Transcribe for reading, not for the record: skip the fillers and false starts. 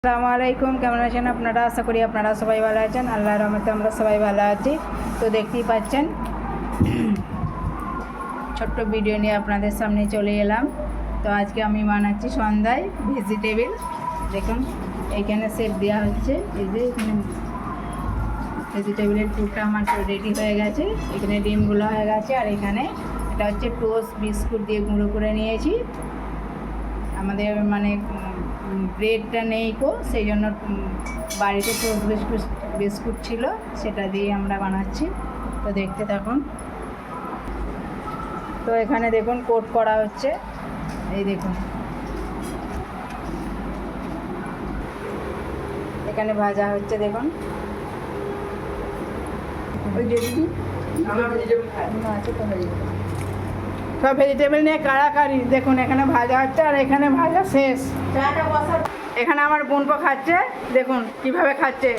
আসসালামু আলাইকুম, কেমন আছেন আপনারা? আশা করি আপনারা সবাই ভালো আছেন। আল্লাহর রহমতে আমরা সবাই ভালো আছি। তো দেখতেই পাচ্ছেন ছোট্ট ভিডিও নিয়ে আপনাদের সামনে চলে এলাম। তো আজকে আমি বানাচ্ছি সন্ধ্যায় ভেজিটেবিল। দেখুন এখানে সেট দেওয়া হচ্ছে, এই যে এখানে ভেজিটেবিলের পুরটা আমার রেডি হয়ে গেছে। এখানে ডিমগুলো হয়ে গেছে, আর এখানে এটা হচ্ছে টোস্ট বিস্কুট দিয়ে গুঁড়ো করে নিয়েছি। আমাদের মানে ব্রেডটা নেই কো, সেই জন্য বাড়িতে টোস্ট বিস্কুট ছিল, সেটা দিয়ে আমরা বানাচ্ছি। তো দেখতে থাকুন। তো এখানে দেখুন কোট করা হচ্ছে, এই দেখুন এখানে ভাজা হচ্ছে। দেখুন ওই দিদি আছে তো হয়ে যাবে। সব ভেজিটেবল নিয়ে কাড়াকাড়ি। দেখুন এখানে ভাজা হচ্ছে আর এখানে ভাজা শেষ। এখানে আমার বোনপো খাচ্ছে, দেখুন কিভাবে খাচ্ছে।